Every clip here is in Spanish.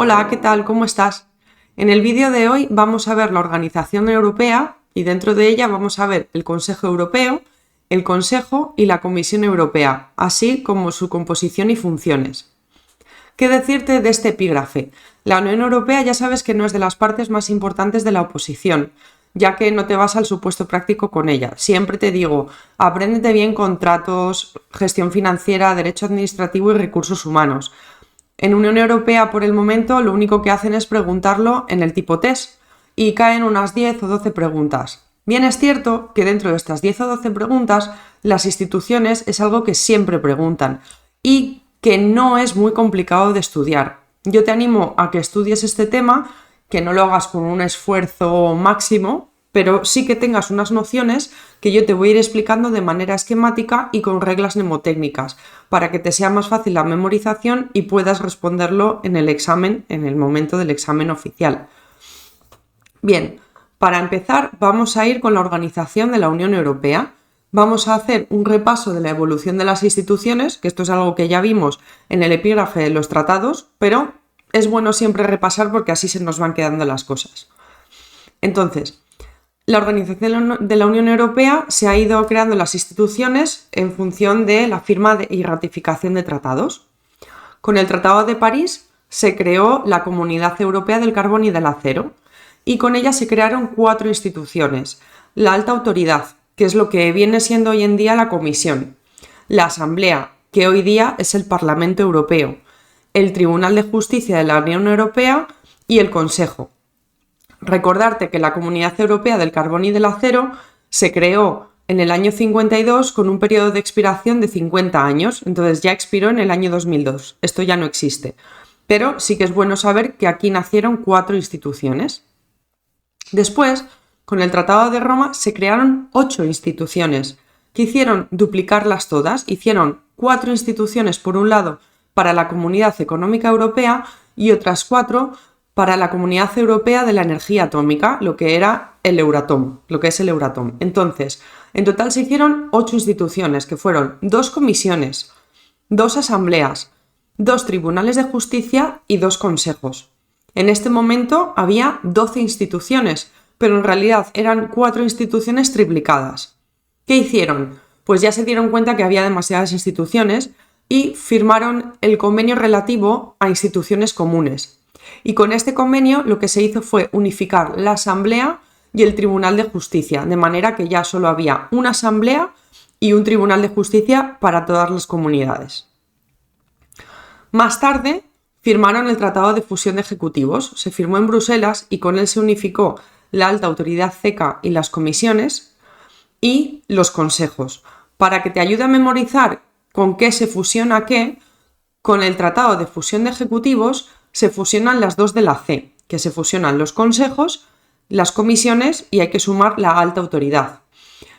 Hola, ¿qué tal? ¿Cómo estás? En el vídeo de hoy vamos a ver la Organización Europea y dentro de ella vamos a ver el Consejo Europeo, el Consejo y la Comisión Europea, así como su composición y funciones. ¿Qué decirte de este epígrafe? La Unión Europea ya sabes que no es de las partes más importantes de la oposición, ya que no te vas al supuesto práctico con ella. Siempre te digo, apréndete bien contratos, gestión financiera, derecho administrativo y recursos humanos. En Unión Europea, por el momento, lo único que hacen es preguntarlo en el tipo test y caen unas 10 o 12 preguntas. Bien es cierto que dentro de estas 10 o 12 preguntas, las instituciones es algo que siempre preguntan y que no es muy complicado de estudiar. Yo te animo a que estudies este tema, que no lo hagas con un esfuerzo máximo, pero sí que tengas unas nociones que yo te voy a ir explicando de manera esquemática y con reglas mnemotécnicas, para que te sea más fácil la memorización y puedas responderlo en el examen, en el momento del examen oficial. Bien, para empezar vamos a ir con la organización de la Unión Europea. Vamos a hacer un repaso de la evolución de las instituciones, que esto es algo que ya vimos en el epígrafe de los tratados, pero es bueno siempre repasar porque así se nos van quedando las cosas. Entonces, la organización de la Unión Europea se ha ido creando las instituciones en función de la firma y ratificación de tratados. Con el Tratado de París se creó la Comunidad Europea del Carbón y del Acero y con ella se crearon 4 instituciones. La Alta Autoridad, que es lo que viene siendo hoy en día la Comisión, la Asamblea, que hoy día es el Parlamento Europeo, el Tribunal de Justicia de la Unión Europea y el Consejo. Recordarte que la Comunidad Europea del Carbón y del Acero se creó en el año 52 con un periodo de expiración de 50 años, entonces ya expiró en el año 2002. Esto ya no existe. Pero sí que es bueno saber que aquí nacieron 4 instituciones. Después, con el Tratado de Roma se crearon 8 instituciones, que hicieron duplicarlas todas. Hicieron 4 instituciones por un lado para la Comunidad Económica Europea y otras 4 para la Comunidad Europea de la Energía Atómica, lo que era el Euratom, lo que es el Euratom. Entonces, en total se hicieron 8 instituciones, que fueron 2 comisiones, 2 asambleas, 2 tribunales de justicia y 2 consejos. En este momento había 12 instituciones, pero en realidad eran 4 instituciones triplicadas. ¿Qué hicieron? Pues ya se dieron cuenta que había demasiadas instituciones y firmaron el convenio relativo a instituciones comunes. Y con este convenio lo que se hizo fue unificar la Asamblea y el Tribunal de Justicia, de manera que ya solo había una Asamblea y un Tribunal de Justicia para todas las comunidades. Más tarde firmaron el Tratado de Fusión de Ejecutivos, se firmó en Bruselas y con él se unificó la Alta Autoridad CECA y las comisiones y los consejos. Para que te ayude a memorizar con qué se fusiona qué, con el Tratado de Fusión de Ejecutivos se fusionan las 2 de la C, que se fusionan los consejos, las comisiones y hay que sumar la alta autoridad.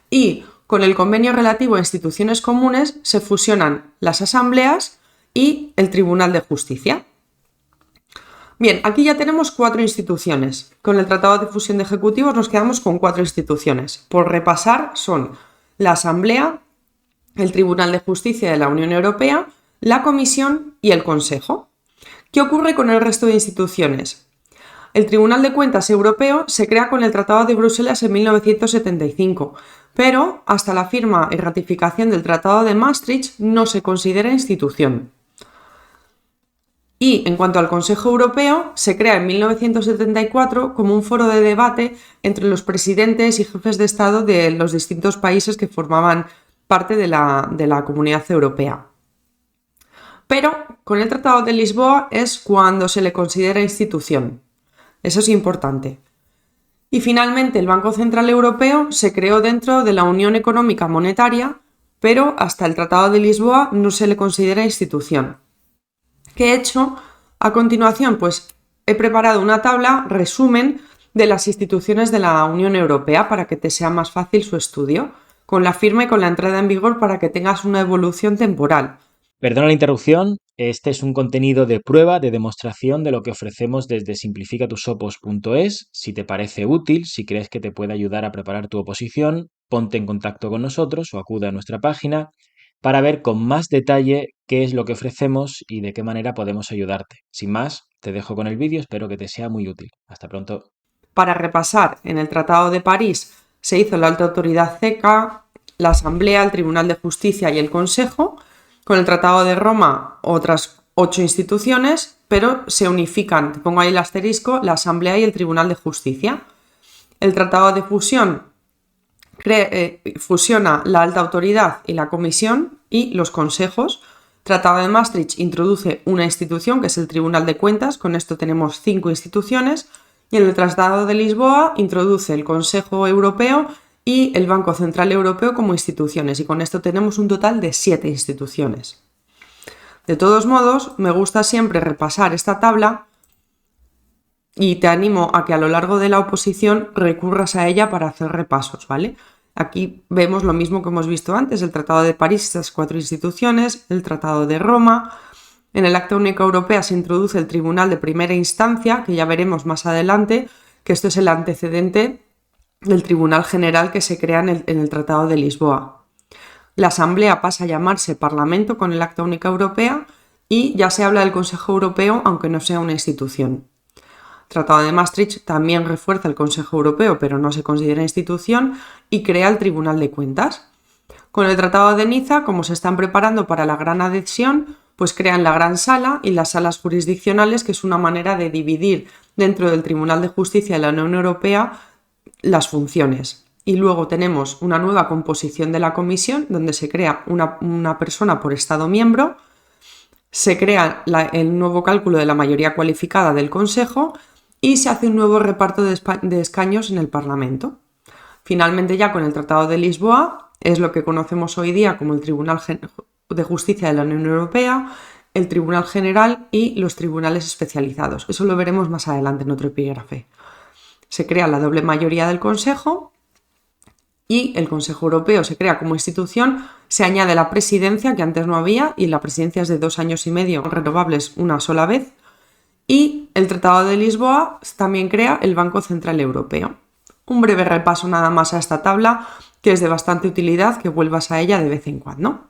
Y con el convenio relativo a instituciones comunes se fusionan las asambleas y el Tribunal de Justicia. Bien, aquí ya tenemos 4 instituciones. Con el Tratado de Fusión de Ejecutivos nos quedamos con 4 instituciones. Por repasar son la Asamblea, el Tribunal de Justicia de la Unión Europea, la Comisión y el Consejo. ¿Qué ocurre con el resto de instituciones? El Tribunal de Cuentas Europeo se crea con el Tratado de Bruselas en 1975, pero hasta la firma y ratificación del Tratado de Maastricht no se considera institución. Y en cuanto al Consejo Europeo, se crea en 1974 como un foro de debate entre los presidentes y jefes de Estado de los distintos países que formaban parte de la Comunidad Europea. Pero con el Tratado de Lisboa es cuando se le considera institución. Eso es importante. Y finalmente el Banco Central Europeo se creó dentro de la Unión Económica Monetaria, pero hasta el Tratado de Lisboa no se le considera institución. ¿Qué he hecho? A continuación, pues he preparado una tabla resumen de las instituciones de la Unión Europea para que te sea más fácil su estudio, con la firma y con la entrada en vigor para que tengas una evolución temporal. Perdona la interrupción, este es un contenido de prueba, de demostración de lo que ofrecemos desde simplificatusopos.es. Si te parece útil, si crees que te puede ayudar a preparar tu oposición, ponte en contacto con nosotros o acude a nuestra página para ver con más detalle qué es lo que ofrecemos y de qué manera podemos ayudarte. Sin más, Te dejo con el vídeo, espero que te sea muy útil. Hasta pronto. Para repasar, en el Tratado de París se hizo la alta autoridad CECA, la Asamblea, el Tribunal de Justicia y el Consejo. Con el Tratado de Roma, otras 8 instituciones, pero se unifican, te pongo ahí el asterisco, la Asamblea y el Tribunal de Justicia. El Tratado de Fusión fusiona la alta autoridad y la comisión y los consejos. Tratado de Maastricht introduce una institución que es el Tribunal de Cuentas, con esto tenemos 5 instituciones, y en el Tratado de Lisboa introduce el Consejo Europeo y el Banco Central Europeo como instituciones, y con esto tenemos un total de 7 instituciones. De todos modos, me gusta siempre repasar esta tabla y te animo a que a lo largo de la oposición recurras a ella para hacer repasos, ¿vale? Aquí vemos lo mismo que hemos visto antes, el Tratado de París, estas 4 instituciones, el Tratado de Roma. En el Acta Única Europea se introduce el Tribunal de Primera Instancia, que ya veremos más adelante, que esto es el antecedente del Tribunal General que se crea en el Tratado de Lisboa. La Asamblea pasa a llamarse Parlamento con el Acta Única Europea y ya se habla del Consejo Europeo, aunque no sea una institución. Tratado de Maastricht también refuerza el Consejo Europeo, pero no se considera institución, y crea el Tribunal de Cuentas. Con el Tratado de Niza, como se están preparando para la gran adhesión, pues crean la Gran Sala y las salas jurisdiccionales, que es una manera de dividir dentro del Tribunal de Justicia de la Unión Europea las funciones. Y luego tenemos una nueva composición de la comisión, donde se crea una persona por Estado miembro, se crea el nuevo cálculo de la mayoría cualificada del Consejo y se hace un nuevo reparto de escaños en el Parlamento. Finalmente, ya con el Tratado de Lisboa, es lo que conocemos hoy día como el Tribunal de Justicia de la Unión Europea, el Tribunal General y los tribunales especializados. Eso lo veremos más adelante en otro epígrafe. Se crea la doble mayoría del Consejo y el Consejo Europeo se crea como institución. Se añade la presidencia, que antes no había, y la presidencia es de 2 años y medio, renovables una sola vez. Y el Tratado de Lisboa también crea el Banco Central Europeo. Un breve repaso nada más a esta tabla, que es de bastante utilidad, que vuelvas a ella de vez en cuando.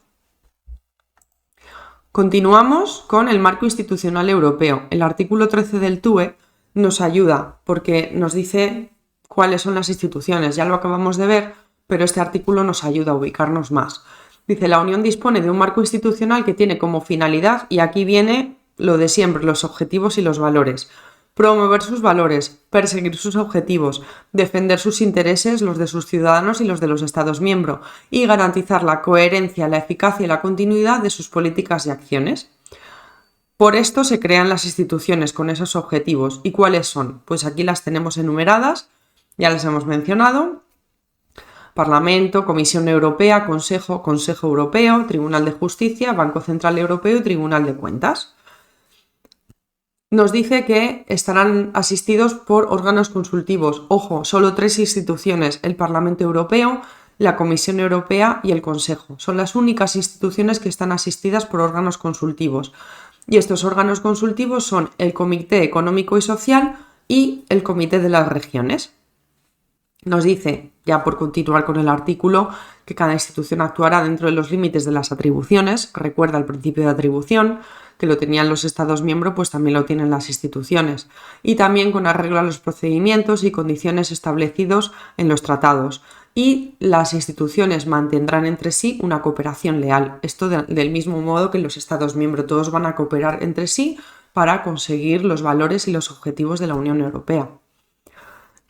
Continuamos con el marco institucional europeo. El artículo 13 del TUE nos ayuda porque nos dice cuáles son las instituciones. Ya lo acabamos de ver, pero este artículo nos ayuda a ubicarnos más. Dice: la Unión dispone de un marco institucional que tiene como finalidad, y aquí viene lo de siempre, los objetivos y los valores: promover sus valores, perseguir sus objetivos, defender sus intereses, los de sus ciudadanos y los de los Estados miembros, y garantizar la coherencia, la eficacia y la continuidad de sus políticas y acciones. Por esto se crean las instituciones con esos objetivos. ¿Y cuáles son? Pues aquí las tenemos enumeradas, ya las hemos mencionado: Parlamento, Comisión Europea, Consejo, Consejo Europeo, Tribunal de Justicia, Banco Central Europeo y Tribunal de Cuentas. Nos dice que estarán asistidos por órganos consultivos. Ojo, solo 3 instituciones: el Parlamento Europeo, la Comisión Europea y el Consejo. Son las únicas instituciones que están asistidas por órganos consultivos. Y estos órganos consultivos son el Comité Económico y Social y el Comité de las Regiones. Nos dice, ya por continuar con el artículo, que cada institución actuará dentro de los límites de las atribuciones. Recuerda el principio de atribución, que lo tenían los Estados miembros, pues también lo tienen las instituciones. Y también con arreglo a los procedimientos y condiciones establecidos en los tratados. Y las instituciones mantendrán entre sí una cooperación leal. Esto del mismo modo que los Estados miembros, todos van a cooperar entre sí para conseguir los valores y los objetivos de la Unión Europea.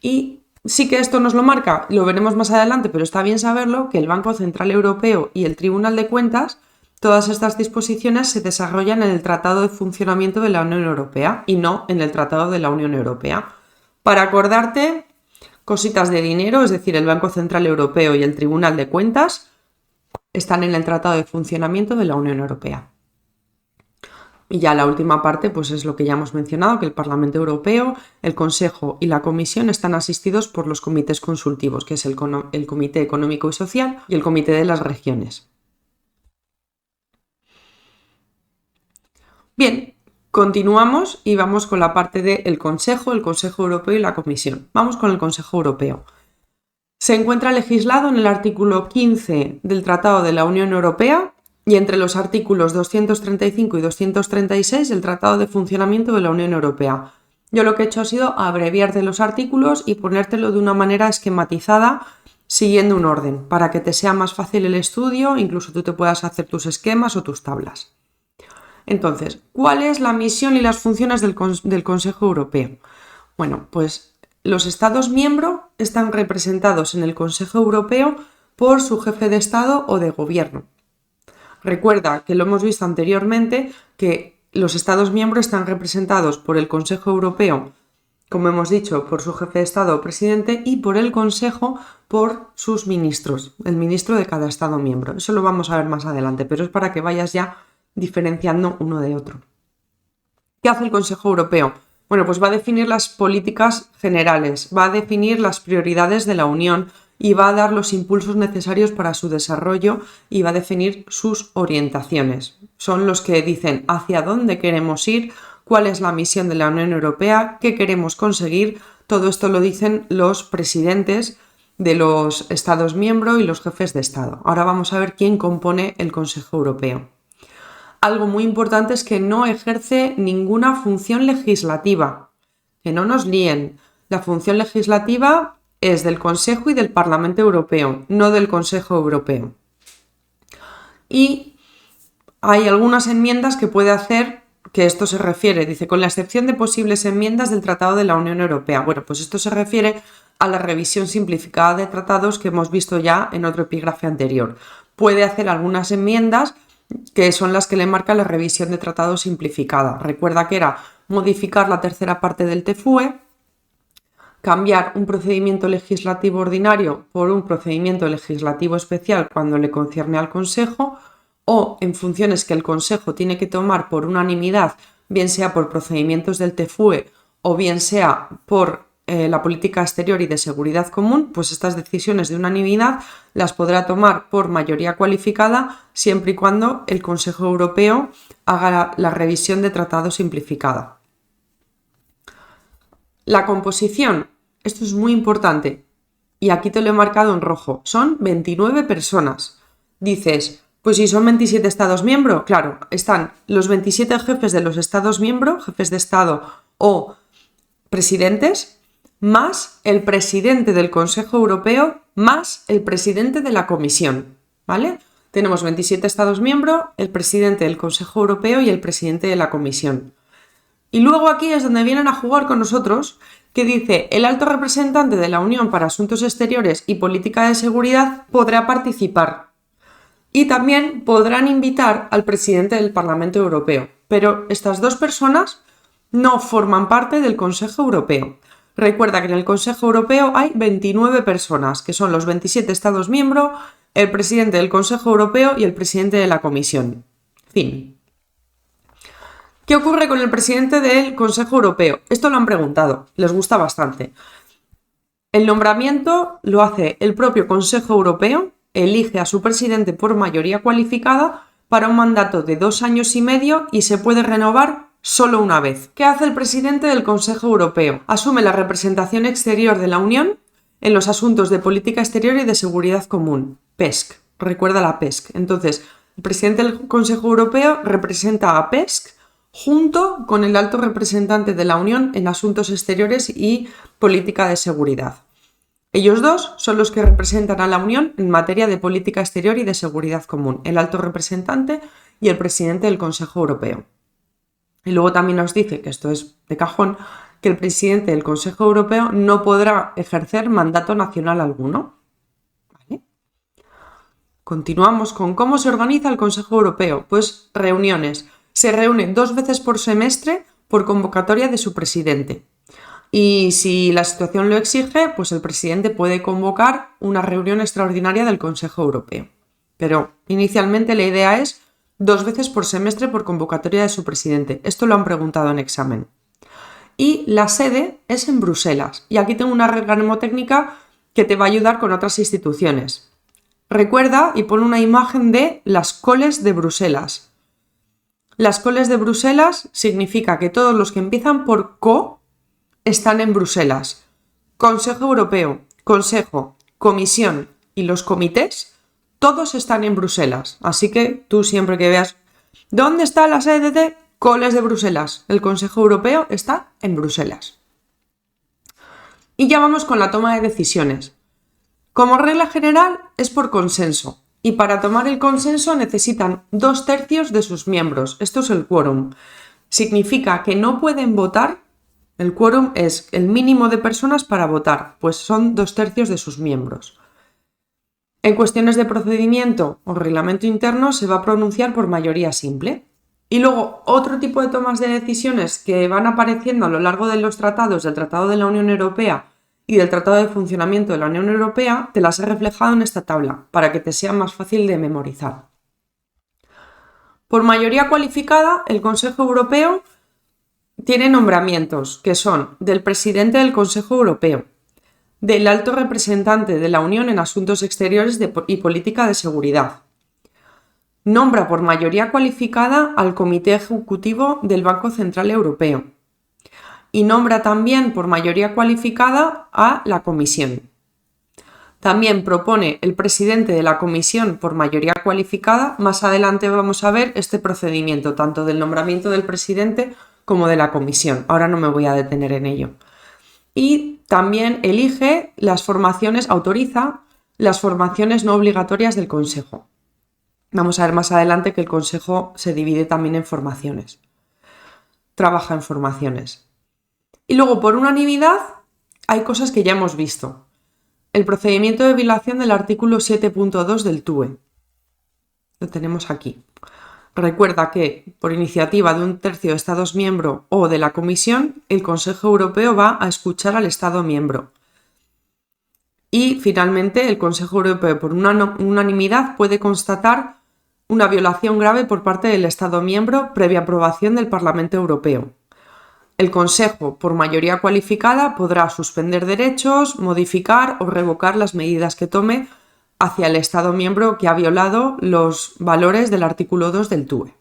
Y sí que esto nos lo marca, lo veremos más adelante, pero está bien saberlo, que el Banco Central Europeo y el Tribunal de Cuentas, todas estas disposiciones se desarrollan en el Tratado de Funcionamiento de la Unión Europea y no en el Tratado de la Unión Europea. Para acordarte, cositas de dinero, es decir, el Banco Central Europeo y el Tribunal de Cuentas están en el Tratado de Funcionamiento de la Unión Europea. Y ya la última parte, pues es lo que ya hemos mencionado, que el Parlamento Europeo, el Consejo y la Comisión están asistidos por los comités consultivos, que es el Comité Económico y Social y el Comité de las Regiones. Bien, continuamos y vamos con la parte del Consejo, el Consejo Europeo y la Comisión. Vamos con el Consejo Europeo. Se encuentra legislado en el artículo 15 del Tratado de la Unión Europea y entre los artículos 235 y 236 del Tratado de Funcionamiento de la Unión Europea. Yo lo que he hecho ha sido abreviarte los artículos y ponértelo de una manera esquematizada, siguiendo un orden, para que te sea más fácil el estudio, incluso tú te puedas hacer tus esquemas o tus tablas. Entonces, ¿cuál es la misión y las funciones del Consejo Europeo? Bueno, pues los Estados miembros están representados en el Consejo Europeo por su jefe de Estado o de Gobierno. Recuerda que lo hemos visto anteriormente, que los Estados miembros están representados por el Consejo Europeo, como hemos dicho, por su jefe de Estado o presidente, y por el Consejo por sus ministros, el ministro de cada Estado miembro. Eso lo vamos a ver más adelante, pero es para que vayas ya diferenciando uno de otro. ¿Qué hace el Consejo Europeo? Bueno, pues va a definir las políticas generales, va a definir las prioridades de la Unión y va a dar los impulsos necesarios para su desarrollo y va a definir sus orientaciones. Son los que dicen hacia dónde queremos ir, cuál es la misión de la Unión Europea, qué queremos conseguir. Todo esto lo dicen los presidentes de los Estados miembros y los jefes de Estado. Ahora vamos a ver quién compone el Consejo Europeo. Algo muy importante es que no ejerce ninguna función legislativa. Que no nos líen. La función legislativa es del Consejo y del Parlamento Europeo, no del Consejo Europeo. Y hay algunas enmiendas que puede hacer, que esto se refiere, dice, con la excepción de posibles enmiendas del Tratado de la Unión Europea. Bueno, pues esto se refiere a la revisión simplificada de tratados que hemos visto ya en otro epígrafe anterior. Puede hacer algunas enmiendas que son las que le marca la revisión de tratados simplificada. Recuerda que era modificar la tercera parte del TFUE, cambiar un procedimiento legislativo ordinario por un procedimiento legislativo especial cuando le concierne al Consejo, o en funciones que el Consejo tiene que tomar por unanimidad, bien sea por procedimientos del TFUE o bien sea por la política exterior y de seguridad común, pues estas decisiones de unanimidad las podrá tomar por mayoría cualificada siempre y cuando el Consejo Europeo haga la revisión de tratado simplificada. La composición, esto es muy importante y aquí te lo he marcado en rojo, son 29 personas. Dices, pues si son 27 Estados miembros, claro, están los 27 jefes de los Estados miembros, jefes de Estado o presidentes, más el presidente del Consejo Europeo, más el presidente de la Comisión, ¿vale? Tenemos 27 Estados miembros, el presidente del Consejo Europeo y el presidente de la Comisión. Y luego aquí es donde vienen a jugar con nosotros, que dice, el alto representante de la Unión para Asuntos Exteriores y Política de Seguridad podrá participar. Y también podrán invitar al presidente del Parlamento Europeo. Pero estas dos personas no forman parte del Consejo Europeo. Recuerda que en el Consejo Europeo hay 29 personas, que son los 27 Estados miembros, el presidente del Consejo Europeo y el presidente de la Comisión. Fin. ¿Qué ocurre con el presidente del Consejo Europeo? Esto lo han preguntado, les gusta bastante. El nombramiento lo hace el propio Consejo Europeo, elige a su presidente por mayoría cualificada para un mandato de 2 años y medio y se puede renovar solo una vez. ¿Qué hace el presidente del Consejo Europeo? Asume la representación exterior de la Unión en los asuntos de política exterior y de seguridad común. PESC. Recuerda la PESC. Entonces, el presidente del Consejo Europeo representa a PESC junto con el alto representante de la Unión en asuntos exteriores y política de seguridad. Ellos dos son los que representan a la Unión en materia de política exterior y de seguridad común, el alto representante y el presidente del Consejo Europeo. Y luego también nos dice, que esto es de cajón, que el presidente del Consejo Europeo no podrá ejercer mandato nacional alguno. ¿Vale? Continuamos con cómo se organiza el Consejo Europeo. Pues reuniones. Se reúne 2 veces por semestre por convocatoria de su presidente. Y si la situación lo exige, pues el presidente puede convocar una reunión extraordinaria del Consejo Europeo. Pero inicialmente la idea es 2 veces por semestre por convocatoria de su presidente. Esto lo han preguntado en examen. Y la sede es en Bruselas. Y aquí tengo una regla mnemotécnica que te va a ayudar con otras instituciones. Recuerda y pon una imagen de las coles de Bruselas. Las coles de Bruselas significa que todos los que empiezan por co están en Bruselas. Consejo Europeo, Consejo, Comisión y los comités, todos están en Bruselas, así que tú siempre que veas ¿dónde está la sede de Coles de Bruselas? El Consejo Europeo está en Bruselas. Y ya vamos con la toma de decisiones. Como regla general es por consenso, y para tomar el consenso necesitan 2/3 de sus miembros. Esto es el quórum. Significa que no pueden votar. El quórum es el mínimo de personas para votar, pues son 2/3 de sus miembros. En cuestiones de procedimiento o reglamento interno se va a pronunciar por mayoría simple. Y luego otro tipo de tomas de decisiones que van apareciendo a lo largo de los tratados, del Tratado de la Unión Europea y del Tratado de Funcionamiento de la Unión Europea, te las he reflejado en esta tabla para que te sea más fácil de memorizar. Por mayoría cualificada, el Consejo Europeo tiene nombramientos que son del presidente del Consejo Europeo, del alto representante de la Unión en Asuntos Exteriores y Política de Seguridad. Nombra por mayoría cualificada al Comité Ejecutivo del Banco Central Europeo y nombra también por mayoría cualificada a la Comisión. También propone el presidente de la Comisión por mayoría cualificada. Más adelante vamos a ver este procedimiento, tanto del nombramiento del presidente como de la Comisión. Ahora no me voy a detener en ello. Y también elige las formaciones, autoriza las formaciones no obligatorias del Consejo. Vamos a ver más adelante que el Consejo se divide también en formaciones. Trabaja en formaciones. Y luego, por unanimidad, hay cosas que ya hemos visto. El procedimiento de violación del artículo 7.2 del TUE. Lo tenemos aquí. Recuerda que, por iniciativa de 1/3 de Estados miembros o de la Comisión, el Consejo Europeo va a escuchar al Estado miembro. Y, finalmente, el Consejo Europeo, por unanimidad, puede constatar una violación grave por parte del Estado miembro previa aprobación del Parlamento Europeo. El Consejo, por mayoría cualificada, podrá suspender derechos, modificar o revocar las medidas que tome hacia el Estado miembro que ha violado los valores del artículo 2 del TUE.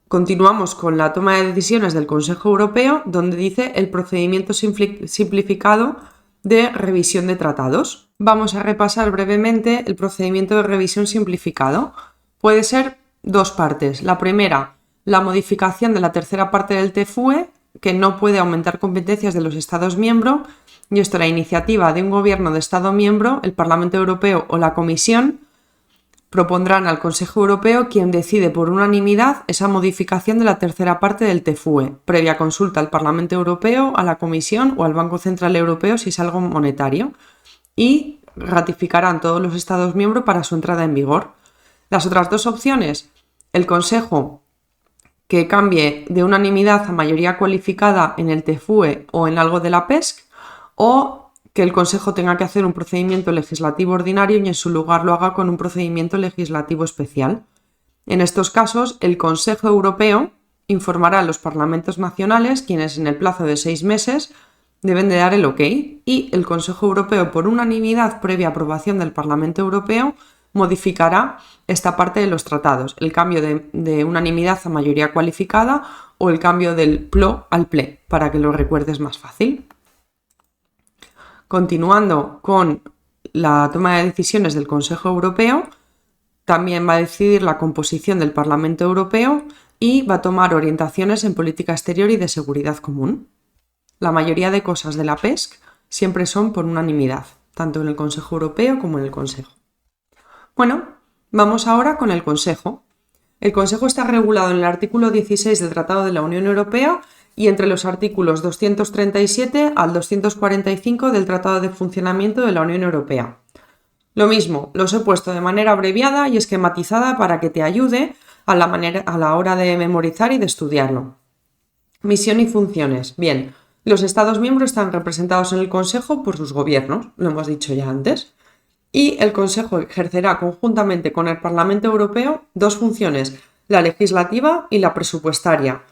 Continuamos con la toma de decisiones del Consejo Europeo, donde dice el procedimiento simplificado de revisión de tratados. Vamos a repasar brevemente el procedimiento de revisión simplificado. Puede ser dos partes. La primera, la modificación de la tercera parte del TFUE, que no puede aumentar competencias de los Estados miembros, y esto la iniciativa de un gobierno de Estado miembro, el Parlamento Europeo o la Comisión, propondrán al Consejo Europeo quien decide por unanimidad esa modificación de la tercera parte del TFUE, previa consulta al Parlamento Europeo, a la Comisión o al Banco Central Europeo si es algo monetario, y ratificarán todos los Estados miembros para su entrada en vigor. Las otras dos opciones, el Consejo que cambie de unanimidad a mayoría cualificada en el TFUE o en algo de la PESC, o que el Consejo tenga que hacer un procedimiento legislativo ordinario y en su lugar lo haga con un procedimiento legislativo especial. En estos casos, el Consejo Europeo informará a los parlamentos nacionales, quienes en el plazo de 6 meses deben de dar el OK, y el Consejo Europeo, por unanimidad previa aprobación del Parlamento Europeo, modificará esta parte de los tratados, el cambio de unanimidad a mayoría cualificada o el cambio del PLO al PLE, para que lo recuerdes más fácil. Continuando con la toma de decisiones del Consejo Europeo, también va a decidir la composición del Parlamento Europeo y va a tomar orientaciones en política exterior y de seguridad común. La mayoría de cosas de la PESC siempre son por unanimidad, tanto en el Consejo Europeo como en el Consejo. Bueno, vamos ahora con el Consejo. El Consejo está regulado en el artículo 16 del Tratado de la Unión Europea y entre los artículos 237 al 245 del Tratado de Funcionamiento de la Unión Europea. Lo mismo, los he puesto de manera abreviada y esquematizada para que te ayude a la hora de memorizar y de estudiarlo. Misión y funciones. Bien, los Estados miembros están representados en el Consejo por sus gobiernos, lo hemos dicho ya antes, y el Consejo ejercerá conjuntamente con el Parlamento Europeo dos funciones, la legislativa y la presupuestaria.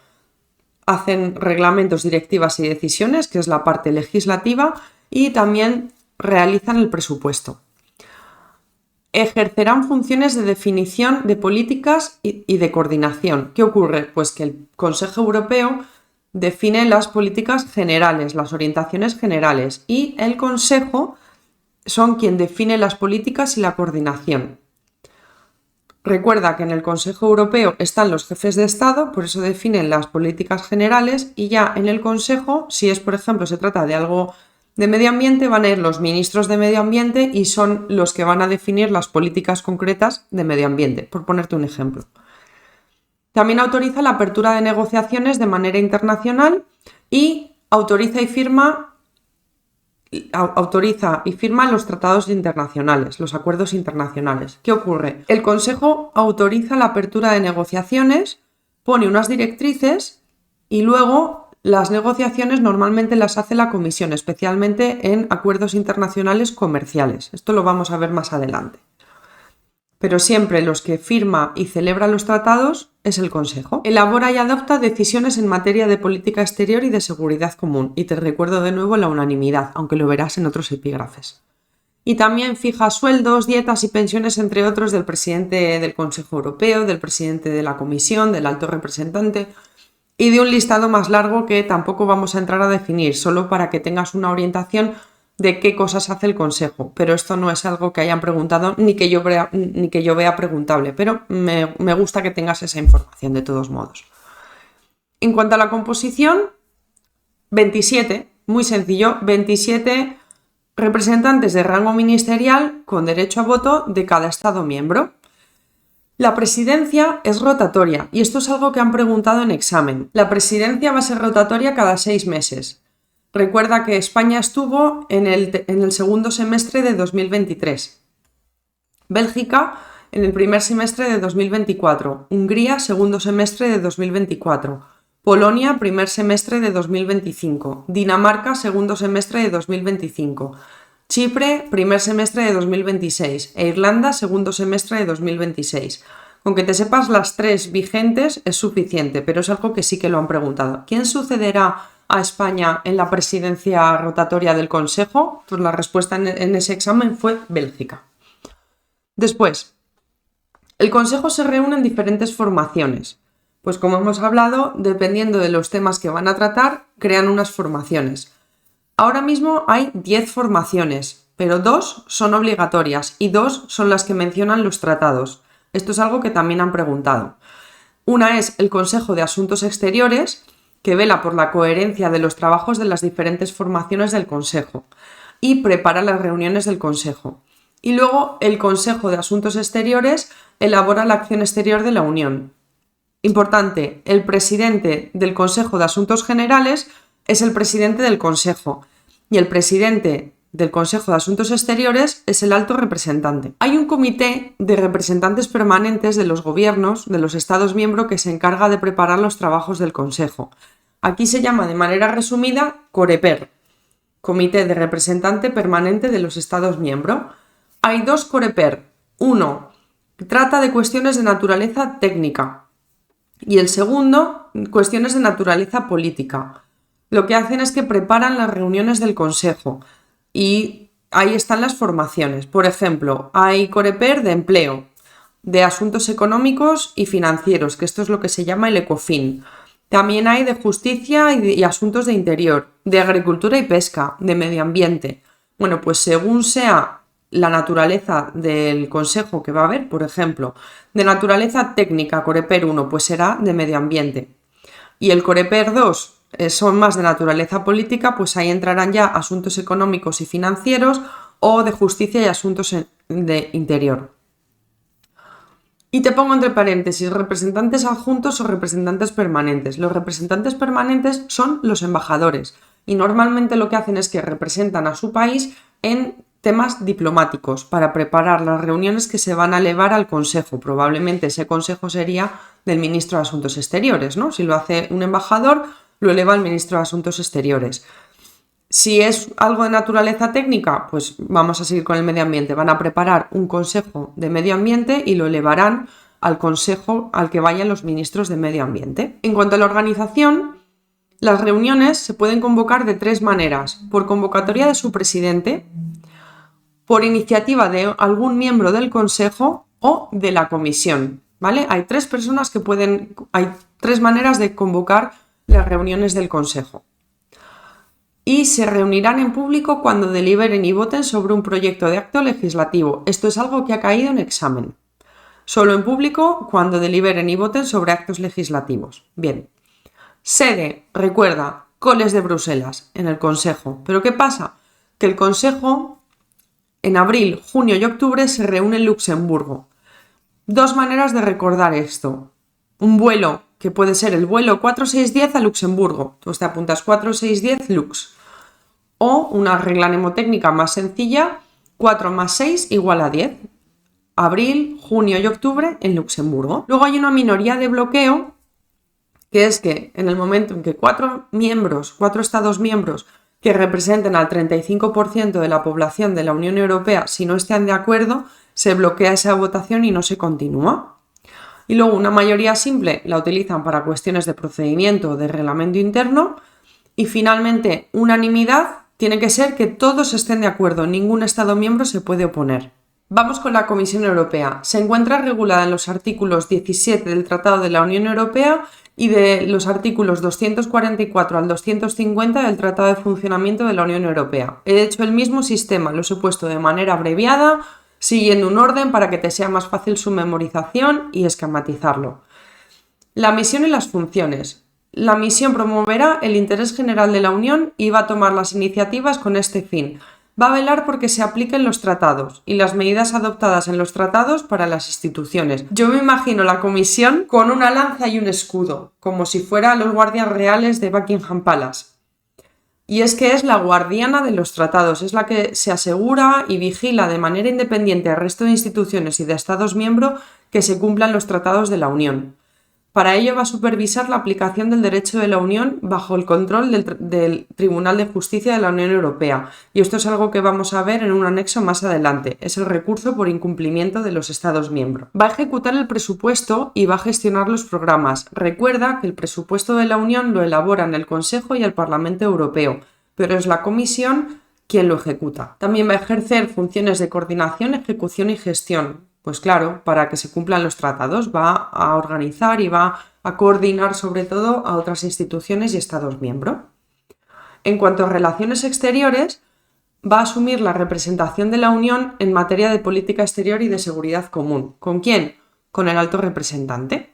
Hacen reglamentos, directivas y decisiones, que es la parte legislativa, y también realizan el presupuesto. Ejercerán funciones de definición de políticas y de coordinación. ¿Qué ocurre? Pues que el Consejo Europeo define las políticas generales, las orientaciones generales, y el Consejo son quien define las políticas y la coordinación. Recuerda que en el Consejo Europeo están los jefes de Estado, por eso definen las políticas generales, y ya en el Consejo, si es, por ejemplo, se trata de algo de medio ambiente, van a ir los ministros de medio ambiente y son los que van a definir las políticas concretas de medio ambiente, por ponerte un ejemplo. También autoriza la apertura de negociaciones de manera internacional y autoriza y firma los tratados internacionales, los acuerdos internacionales. ¿Qué ocurre? El Consejo autoriza la apertura de negociaciones, pone unas directrices y luego las negociaciones normalmente las hace la Comisión, especialmente en acuerdos internacionales comerciales. Esto lo vamos a ver más adelante. Pero siempre los que firma y celebra los tratados es el Consejo. Elabora y adopta decisiones en materia de política exterior y de seguridad común. Y te recuerdo de nuevo la unanimidad, aunque lo verás en otros epígrafes. Y también fija sueldos, dietas y pensiones, entre otros, del presidente del Consejo Europeo, del presidente de la Comisión, del alto representante y de un listado más largo que tampoco vamos a entrar a definir, solo para que tengas una orientación de qué cosas hace el Consejo, pero esto no es algo que hayan preguntado ni que yo vea preguntable, pero me gusta que tengas esa información de todos modos. En cuanto a la composición, 27, muy sencillo, 27 representantes de rango ministerial con derecho a voto de cada Estado miembro. La presidencia es rotatoria y esto es algo que han preguntado en examen. La presidencia va a ser rotatoria cada 6 meses. Recuerda que España estuvo en el segundo semestre de 2023, Bélgica en el primer semestre de 2024, Hungría segundo semestre de 2024, Polonia primer semestre de 2025, Dinamarca segundo semestre de 2025, Chipre primer semestre de 2026 e Irlanda segundo semestre de 2026. Con que te sepas las 3 vigentes es suficiente, pero es algo que sí que lo han preguntado. ¿Quién sucederá a España en la presidencia rotatoria del Consejo? Pues la respuesta en ese examen fue Bélgica. Después, el Consejo se reúne en diferentes formaciones. Pues como hemos hablado, dependiendo de los temas que van a tratar, crean unas formaciones. Ahora mismo hay 10 formaciones, pero 2 son obligatorias y 2 son las que mencionan los tratados. Esto es algo que también han preguntado. Una es el Consejo de Asuntos Exteriores, que vela por la coherencia de los trabajos de las diferentes formaciones del Consejo y prepara las reuniones del Consejo. Y luego el Consejo de Asuntos Exteriores elabora la acción exterior de la Unión. Importante, el presidente del Consejo de Asuntos Generales es el presidente del Consejo y el presidente del Consejo de Asuntos Exteriores es el alto representante. Hay un comité de representantes permanentes de los gobiernos de los Estados miembros que se encarga de preparar los trabajos del Consejo. Aquí se llama de manera resumida COREPER, Comité de Representante Permanente de los Estados miembros. Hay 2 COREPER. Uno trata de cuestiones de naturaleza técnica y el segundo, cuestiones de naturaleza política. Lo que hacen es que preparan las reuniones del Consejo y ahí están las formaciones. Por ejemplo, hay COREPER de empleo, de asuntos económicos y financieros, que esto es lo que se llama el ECOFIN. También hay de justicia y asuntos de interior, de agricultura y pesca, de medio ambiente. Bueno, pues según sea la naturaleza del consejo que va a haber, por ejemplo, de naturaleza técnica, COREPER 1, pues será de medio ambiente. Y el COREPER 2 son más de naturaleza política, pues ahí entrarán ya asuntos económicos y financieros o de justicia y asuntos de interior. Y te pongo entre paréntesis, representantes adjuntos o representantes permanentes. Los representantes permanentes son los embajadores y normalmente lo que hacen es que representan a su país en temas diplomáticos para preparar las reuniones que se van a elevar al Consejo. Probablemente ese Consejo sería del ministro de Asuntos Exteriores, ¿no? Si lo hace un embajador, lo eleva al ministro de Asuntos Exteriores. Si es algo de naturaleza técnica, pues vamos a seguir con el medio ambiente. Van a preparar un consejo de medio ambiente y lo elevarán al consejo al que vayan los ministros de medio ambiente. En cuanto a la organización, las reuniones se pueden convocar de 3 maneras: por convocatoria de su presidente, por iniciativa de algún miembro del consejo o de la comisión, ¿vale? Hay 3 personas que hay 3 maneras de convocar las reuniones del consejo. y se reunirán en público cuando deliberen y voten sobre un proyecto de acto legislativo. Esto es algo que ha caído en examen. Solo en público cuando deliberen y voten sobre actos legislativos. Bien. Sede, recuerda, Coles de Bruselas, en el Consejo. ¿Pero qué pasa? Que el Consejo en abril, junio y octubre se reúne en Luxemburgo. Dos maneras de recordar esto. Un vuelo, que puede ser el vuelo 4610 a Luxemburgo. Tú te apuntas 4610 Lux. O una regla mnemotécnica más sencilla, 4 más 6 igual a 10. Abril, junio y octubre en Luxemburgo. Luego hay una minoría de bloqueo, que es que en el momento en que cuatro estados miembros que representen al 35% de la población de la Unión Europea, si no están de acuerdo, se bloquea esa votación y no se continúa. Y luego una mayoría simple la utilizan para cuestiones de procedimiento o de reglamento interno. Y finalmente, unanimidad tiene que ser que todos estén de acuerdo, ningún estado miembro se puede oponer. Vamos con la Comisión Europea. Se encuentra regulada en los artículos 17 del Tratado de la Unión Europea y de los artículos 244 al 250 del Tratado de Funcionamiento de la Unión Europea. He hecho el mismo sistema, los he puesto de manera abreviada, siguiendo un orden para que te sea más fácil su memorización y esquematizarlo. La misión y las funciones. La misión promoverá el interés general de la Unión y va a tomar las iniciativas con este fin. Va a velar porque se apliquen los tratados y las medidas adoptadas en los tratados para las instituciones. Yo me imagino la comisión con una lanza y un escudo, como si fueran los guardias reales de Buckingham Palace. Y es que es la guardiana de los tratados, es la que se asegura y vigila de manera independiente al resto de instituciones y de estados miembros que se cumplan los tratados de la Unión. Para ello va a supervisar la aplicación del derecho de la Unión bajo el control del Tribunal de Justicia de la Unión Europea. Y esto es algo que vamos a ver en un anexo más adelante. Es el recurso por incumplimiento de los Estados miembros. Va a ejecutar el presupuesto y va a gestionar los programas. Recuerda que el presupuesto de la Unión lo elaboran el Consejo y el Parlamento Europeo, pero es la Comisión quien lo ejecuta. También va a ejercer funciones de coordinación, ejecución y gestión. Pues claro, para que se cumplan los tratados, va a organizar y va a coordinar sobre todo a otras instituciones y estados miembros. En cuanto a relaciones exteriores, va a asumir la representación de la Unión en materia de política exterior y de seguridad común. ¿Con quién? Con el alto representante.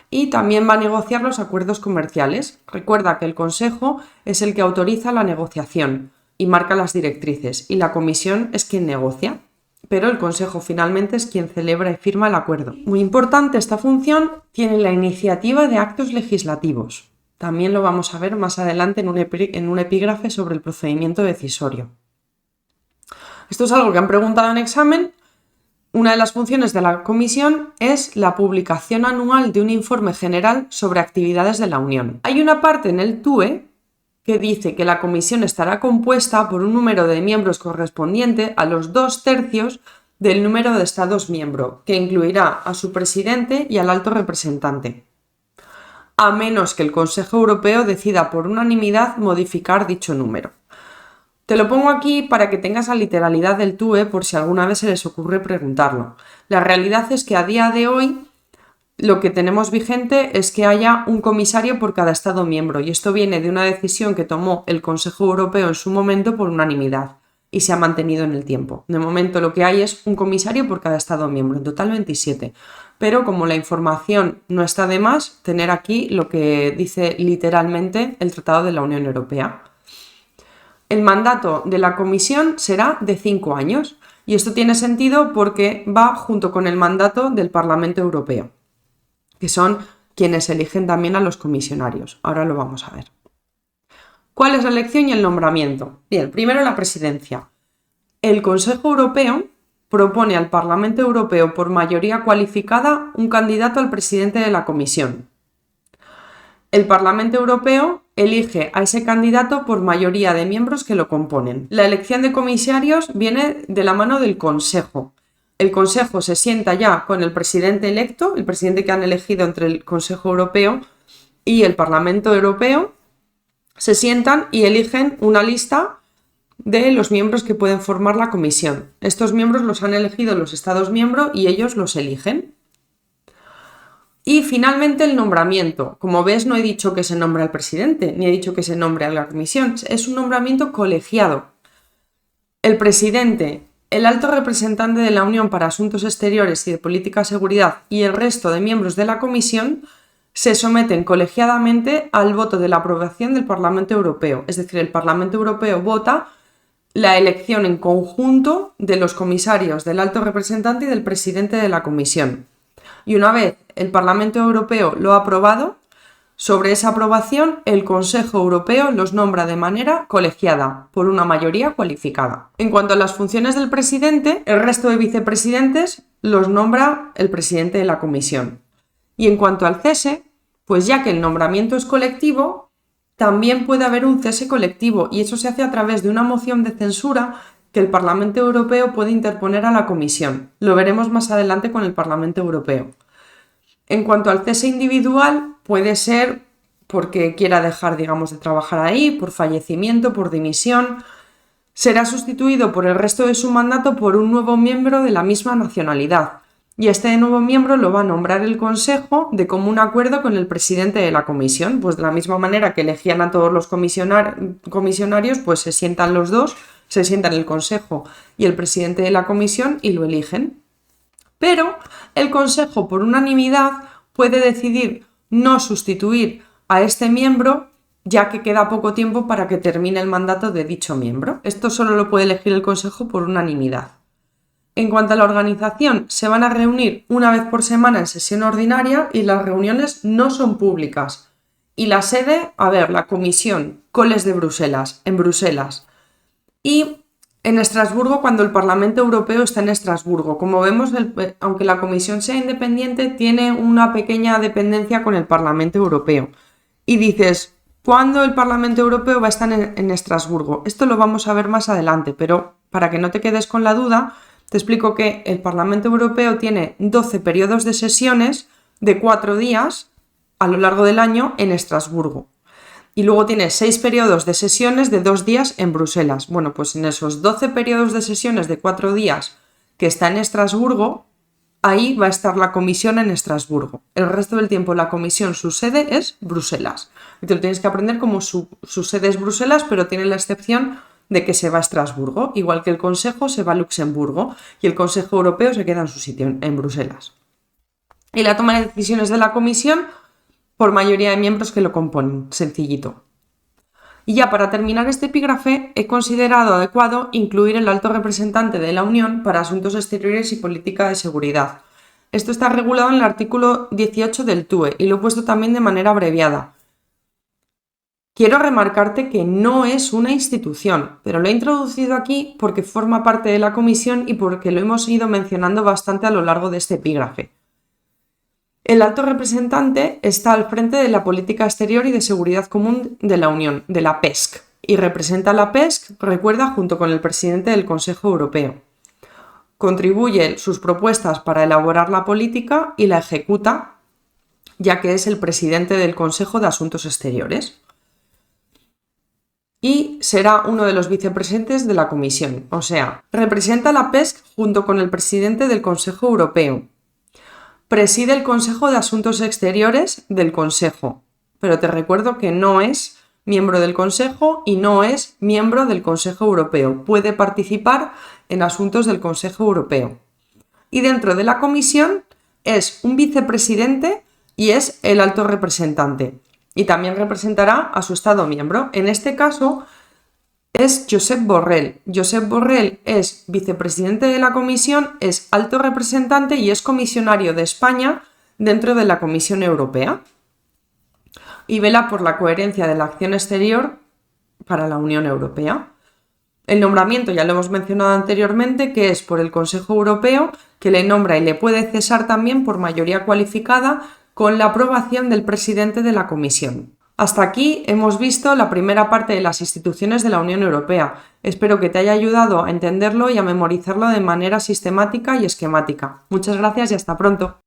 Y también va a negociar los acuerdos comerciales. Recuerda que el Consejo es el que autoriza la negociación y marca las directrices, y la Comisión es quien negocia. Pero el Consejo finalmente es quien celebra y firma el acuerdo. Muy importante, esta función tiene la iniciativa de actos legislativos. También lo vamos a ver más adelante en un epígrafe sobre el procedimiento decisorio. Esto es algo que han preguntado en examen. Una de las funciones de la Comisión es la publicación anual de un informe general sobre actividades de la Unión. Hay una parte en el TUE que dice que la comisión estará compuesta por un número de miembros correspondiente a los 2/3 del número de estados miembro, que incluirá a su presidente y al alto representante, a menos que el Consejo Europeo decida por unanimidad modificar dicho número. Te lo pongo aquí para que tengas la literalidad del TUE por si alguna vez se les ocurre preguntarlo. La realidad es que a día de hoy lo que tenemos vigente es que haya un comisario por cada Estado miembro, y esto viene de una decisión que tomó el Consejo Europeo en su momento por unanimidad y se ha mantenido en el tiempo. De momento lo que hay es un comisario por cada Estado miembro, en total 27. Pero como la información no está de más, tener aquí lo que dice literalmente el Tratado de la Unión Europea. El mandato de la Comisión será de 5 años, y esto tiene sentido porque va junto con el mandato del Parlamento Europeo, que son quienes eligen también a los comisionarios. Ahora lo vamos a ver. ¿Cuál es la elección y el nombramiento? Bien, primero la presidencia. El Consejo Europeo propone al Parlamento Europeo por mayoría cualificada un candidato al presidente de la Comisión. El Parlamento Europeo elige a ese candidato por mayoría de miembros que lo componen. La elección de comisarios viene de la mano del Consejo. El Consejo se sienta ya con el presidente electo, el presidente que han elegido entre el Consejo Europeo y el Parlamento Europeo, se sientan y eligen una lista de los miembros que pueden formar la comisión. Estos miembros los han elegido los Estados miembros y ellos los eligen. Y finalmente el nombramiento. Como ves, no he dicho que se nombre al presidente, ni he dicho que se nombre a la comisión. Es un nombramiento colegiado. El presidente, el alto representante de la Unión para Asuntos Exteriores y de Política de Seguridad y el resto de miembros de la comisión se someten colegiadamente al voto de la aprobación del Parlamento Europeo. Es decir, el Parlamento Europeo vota la elección en conjunto de los comisarios, del alto representante y del presidente de la comisión. Y una vez el Parlamento Europeo lo ha aprobado, sobre esa aprobación el Consejo Europeo los nombra de manera colegiada, por una mayoría cualificada. En cuanto a las funciones del presidente, el resto de vicepresidentes los nombra el presidente de la comisión. Y en cuanto al cese, pues ya que el nombramiento es colectivo, también puede haber un cese colectivo y eso se hace a través de una moción de censura que el Parlamento Europeo puede interponer a la Comisión. Lo veremos más adelante con el Parlamento Europeo. En cuanto al cese individual, puede ser porque quiera dejar, digamos, de trabajar ahí, por fallecimiento, por dimisión. Será sustituido por el resto de su mandato por un nuevo miembro de la misma nacionalidad. Y este nuevo miembro lo va a nombrar el Consejo de común acuerdo con el presidente de la Comisión. Pues de la misma manera que elegían a todos los comisionarios, pues se sientan los dos, se sientan el Consejo y el presidente de la Comisión y lo eligen. Pero el Consejo, por unanimidad, puede decidir no sustituir a este miembro, ya que queda poco tiempo para que termine el mandato de dicho miembro. Esto solo lo puede elegir el Consejo por unanimidad. En cuanto a la organización, se van a reunir una vez por semana en sesión ordinaria y las reuniones no son públicas. Y la sede, la comisión, Coles de Bruselas, en Bruselas. Y en Estrasburgo cuando el Parlamento Europeo está en Estrasburgo. Como vemos, aunque la comisión sea independiente, tiene una pequeña dependencia con el Parlamento Europeo. Y dices, ¿cuándo el Parlamento Europeo va a estar en Estrasburgo? Esto lo vamos a ver más adelante, pero para que no te quedes con la duda, te explico que el Parlamento Europeo tiene 12 periodos de sesiones de 4 días a lo largo del año en Estrasburgo. Y luego tiene 6 periodos de sesiones de 2 días en Bruselas. Bueno, pues en esos 12 periodos de sesiones de 4 días que está en Estrasburgo, ahí va a estar la comisión en Estrasburgo. El resto del tiempo la comisión, su sede es Bruselas. Y te lo tienes que aprender como su sede es Bruselas, pero tiene la excepción de que se va a Estrasburgo, igual que el Consejo se va a Luxemburgo y el Consejo Europeo se queda en su sitio, en Bruselas. Y la toma de decisiones de la comisión por mayoría de miembros que lo componen, sencillito. Y ya para terminar este epígrafe, he considerado adecuado incluir el alto representante de la Unión para Asuntos Exteriores y Política de Seguridad. Esto está regulado en el artículo 18 del TUE y lo he puesto también de manera abreviada. Quiero remarcarte que no es una institución, pero lo he introducido aquí porque forma parte de la comisión y porque lo hemos ido mencionando bastante a lo largo de este epígrafe. El alto representante está al frente de la política exterior y de seguridad común de la Unión, de la PESC, y representa a la PESC, recuerda, junto con el presidente del Consejo Europeo. Contribuye sus propuestas para elaborar la política y la ejecuta, ya que es el presidente del Consejo de Asuntos Exteriores. Y será uno de los vicepresidentes de la Comisión, o sea, representa a la PESC junto con el presidente del Consejo Europeo. Preside el Consejo de Asuntos Exteriores del Consejo, pero te recuerdo que no es miembro del Consejo y no es miembro del Consejo Europeo. Puede participar en asuntos del Consejo Europeo. Y dentro de la Comisión es un vicepresidente y es el alto representante. Y también representará a su Estado miembro. En este caso es Josep Borrell. Josep Borrell es vicepresidente de la Comisión, es alto representante y es comisionario de España dentro de la Comisión Europea. Y vela por la coherencia de la acción exterior para la Unión Europea. El nombramiento ya lo hemos mencionado anteriormente, que es por el Consejo Europeo, que le nombra y le puede cesar también por mayoría cualificada con la aprobación del presidente de la Comisión. Hasta aquí hemos visto la primera parte de las instituciones de la Unión Europea. Espero que te haya ayudado a entenderlo y a memorizarlo de manera sistemática y esquemática. Muchas gracias y hasta pronto.